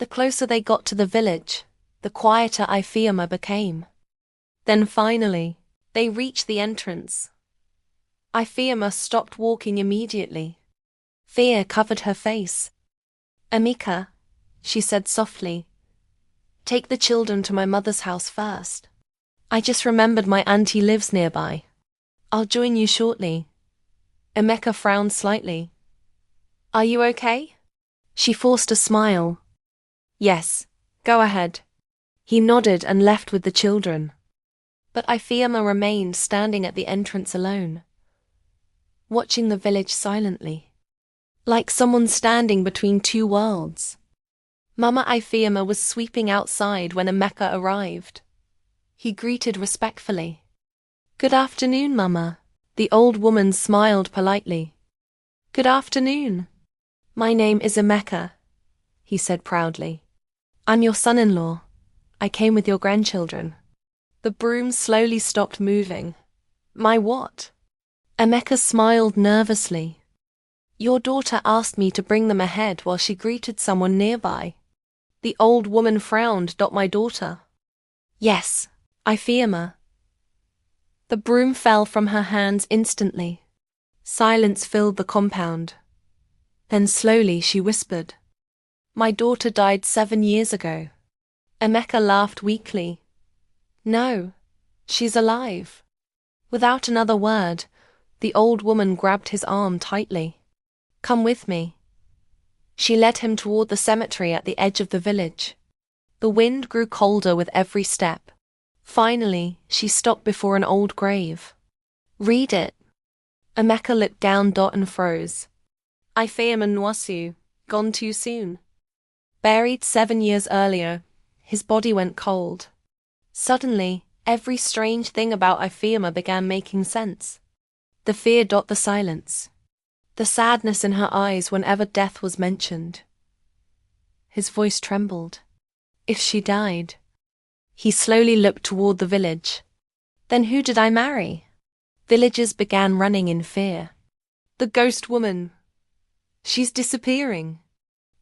The closer they got to the village, the quieter IFEOMA became. Then finally, they reached the entrance. IFEOMA stopped walking immediately. Fear covered her face. "Amika," she said softly, "take the children to my mother's house first. I just remembered my auntie lives nearby. I'll join you shortly." Emeka frowned slightly. "Are you okay?" She forced a smile. "Yes, go ahead." He nodded and left with the children. But IFEOMA remained standing at the entrance alone, watching the village silently, like someone standing between two worlds. Mama IFEOMA was sweeping outside when Emeka arrived. He greeted respectfully. "Good afternoon, Mama." The old woman smiled politely. "Good afternoon. My name is Emeka," he said proudly. "I'm your son-in-law. I came with your grandchildren." The broom slowly stopped moving. "My what?" Emeka smiled nervously. "Your daughter asked me to bring them ahead while she greeted someone nearby." The old woman frowned. "My daughter?" "Yes, IFEOMA." The broom fell from her hands instantly. Silence filled the compound. Then slowly she whispered, "My daughter died 7 years ago." Emeka laughed weakly. "No, she's alive." Without another word, the old woman grabbed his arm tightly. "Come with me." She led him toward the cemetery at the edge of the village. The wind grew colder with every step. Finally, she stopped before an old grave. "Read it." Emeka looked down and froze. IFEOMA Nwasu, gone too soon. Buried 7 years earlier, his body went cold. Suddenly, every strange thing about IFEOMA began making sense. The fear, the silence. The sadness in her eyes whenever death was mentioned. His voice trembled. If she died. He slowly looked toward the village. "Then who did I marry?" Villagers began running in fear. "The ghost woman. She's disappearing."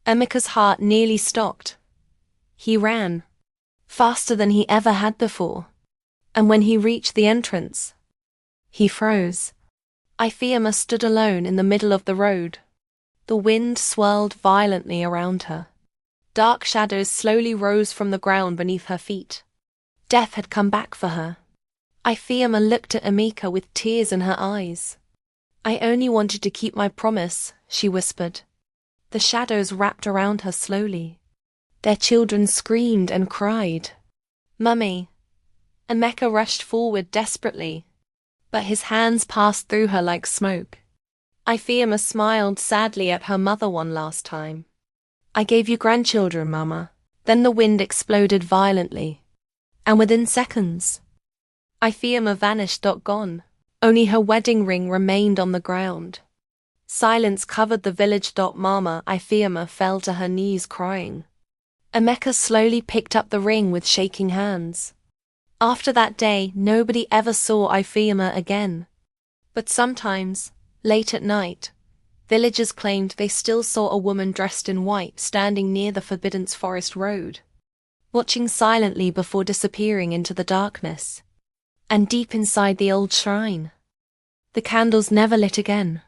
Emeka's heart nearly stopped. He ran, faster than he ever had before. And when he reached the entrance, he froze. IFEOMA stood alone in the middle of the road. The wind swirled violently around her. Dark shadows slowly rose from the ground beneath her feet. Death had come back for her. IFEOMA looked at Emeka with tears in her eyes. "I only wanted to keep my promise," she whispered. The shadows wrapped around her slowly. Their children screamed and cried. "Mummy." Emeka rushed forward desperately, but his hands passed through her like smoke. IFEOMA smiled sadly at her mother one last time. "I gave you grandchildren, Mama." Then the wind exploded violently, and within seconds, IFEOMA vanished. Gone. Only her wedding ring remained on the ground. Silence covered the village. Mama IFEOMA fell to her knees crying. Emeka slowly picked up the ring with shaking hands. After that day, nobody ever saw IFEOMA again. But sometimes, late at night, villagers claimed they still saw a woman dressed in white standing near the Forbidden Forest Road, watching silently before disappearing into the darkness. And deep inside the old shrine, the candles never lit again.